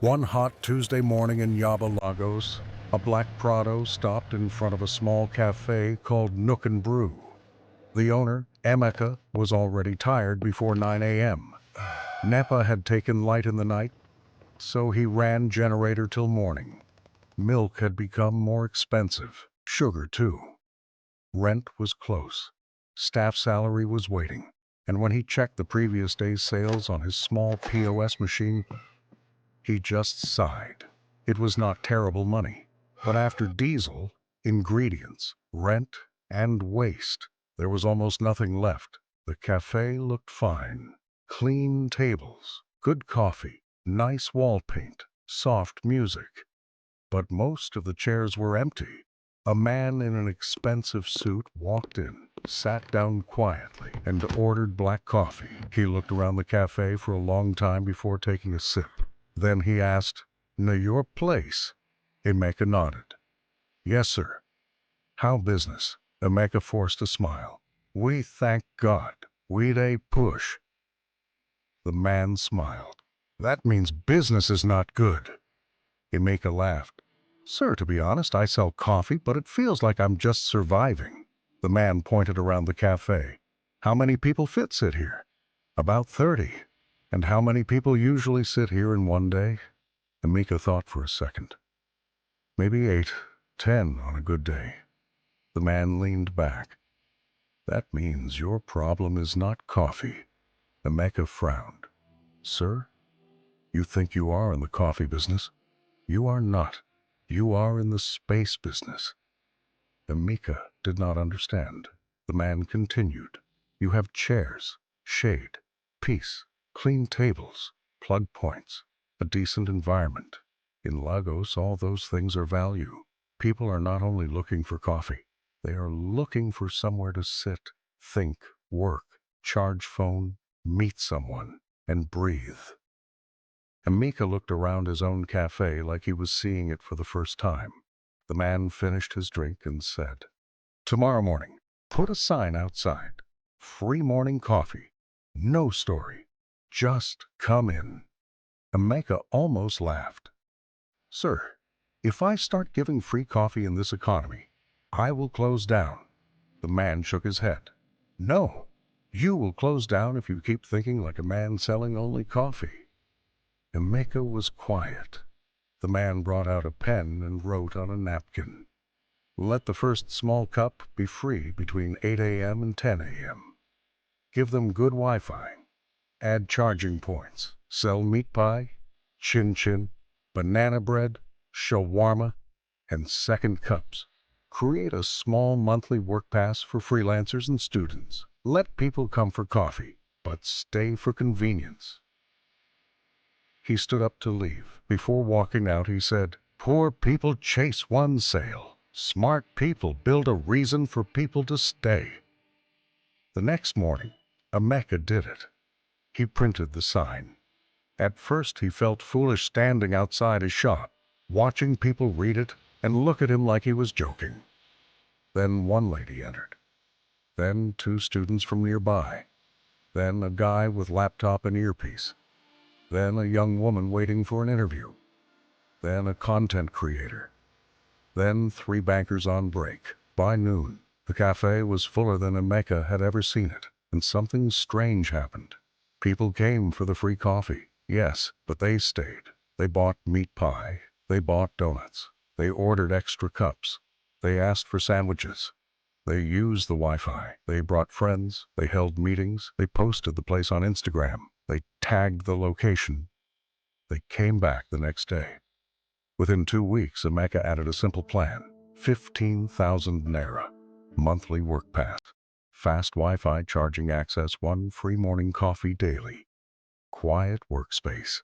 One hot Tuesday morning in Yaba Lagos, a black Prado stopped in front of a small cafe called Nook and Brew. The owner, Amea, was already tired before 9 a.m. Nepa had taken light in the night, so he ran generator till morning. Milk had become more expensive, sugar too. Rent was close. Staff salary was waiting, and when he checked the previous day's sales on his small POS machine, he just sighed. It was not terrible money, but after diesel, ingredients, rent, and waste, there was almost nothing left. The cafe looked fine. Clean tables, good coffee, nice wall paint, soft music. But most of the chairs were empty. A man in an expensive suit walked in, sat down quietly, and ordered black coffee. He looked around the cafe for a long time before taking a sip. Then he asked, "Know your place?" Emeka nodded. "Yes, sir." "How business?" Emeka forced a smile. "We thank God. We dey push." The man smiled. "That means business is not good." Emeka laughed. "Sir, to be honest, I sell coffee, but it feels like I'm just surviving." The man pointed around the cafe. "How many people sit here?" "About 30. "And how many people usually sit here in one day?" Emeka thought for a second. "Maybe 8, 10 on a good day." The man leaned back. "That means your problem is not coffee." Emeka frowned. "Sir, you think you are in the coffee business? You are not. You are in the space business." Emeka did not understand. The man continued. "You have chairs, shade, peace, clean tables, plug points, a decent environment. In Lagos, all those things are value. People are not only looking for coffee, they are looking for somewhere to sit, think, work, charge phone, meet someone, and breathe." Emeka looked around his own cafe like he was seeing it for the first time. The man finished his drink and said, "Tomorrow morning, put a sign outside. Free morning coffee. No story. Just come in." Emeka almost laughed. "Sir, if I start giving free coffee in this economy, I will close down." The man shook his head. "No, you will close down if you keep thinking like a man selling only coffee." Emeka was quiet. The man brought out a pen and wrote on a napkin, "Let the first small cup be free between 8 a.m. and 10 a.m. Give them good Wi-Fi. Add charging points. Sell meat pie, chin-chin, banana bread, shawarma, and second cups. Create a small monthly work pass for freelancers and students. Let people come for coffee, but stay for convenience." He stood up to leave. Before walking out, he said, "Poor people chase one sale. Smart people build a reason for people to stay." The next morning, Emeka did it. He printed the sign. At first he felt foolish standing outside his shop, watching people read it and look at him like he was joking. Then one lady entered. Then 2 students from nearby. Then a guy with laptop and earpiece. Then a young woman waiting for an interview. Then a content creator. Then 3 bankers on break. By noon, the cafe was fuller than Emeka had ever seen it, and something strange happened. People came for the free coffee, yes, but they stayed. They bought meat pie. They bought donuts. They ordered extra cups. They asked for sandwiches. They used the Wi-Fi. They brought friends. They held meetings. They posted the place on Instagram. They tagged the location. They came back the next day. Within 2 weeks, Emeka added a simple plan. 15,000 naira. Monthly work pass. Fast Wi-Fi charging access, 1 free morning coffee daily. Quiet workspace.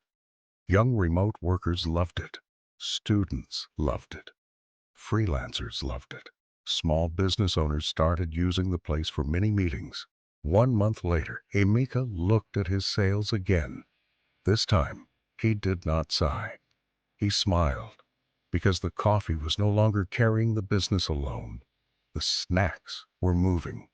Young remote workers loved it. Students loved it. Freelancers loved it. Small business owners started using the place for mini meetings. 1 month later, Emeka looked at his sales again. This time, he did not sigh. He smiled, because the coffee was no longer carrying the business alone. The snacks were moving.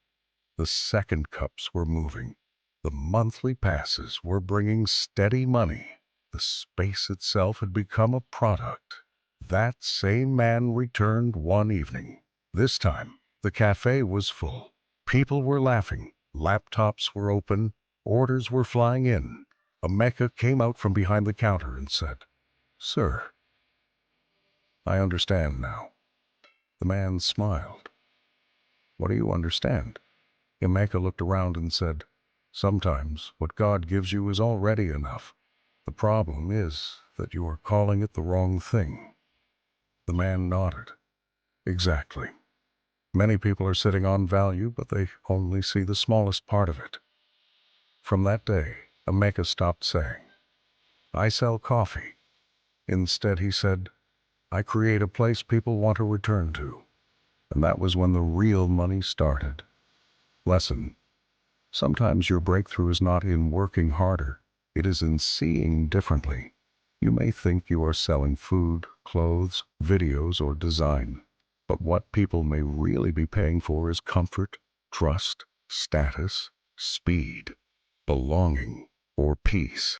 The second cups were moving. The monthly passes were bringing steady money. The space itself had become a product. That same man returned one evening. This time, the cafe was full. People were laughing, laptops were open, orders were flying in. Amea came out from behind the counter and said, "Sir, I understand now." The man smiled. "What do you understand?" Amea looked around and said, "Sometimes what God gives you is already enough. The problem is that you are calling it the wrong thing." The man nodded. "Exactly. Many people are sitting on value, but they only see the smallest part of it." From that day, Amea stopped saying, "I sell coffee." Instead, he said, "I create a place people want to return to." And that was when the real money started. Lesson: sometimes your breakthrough is not in working harder, it is in seeing differently. You may think you are selling food, clothes, videos, or design, but what people may really be paying for is comfort, trust, status, speed, belonging, or peace.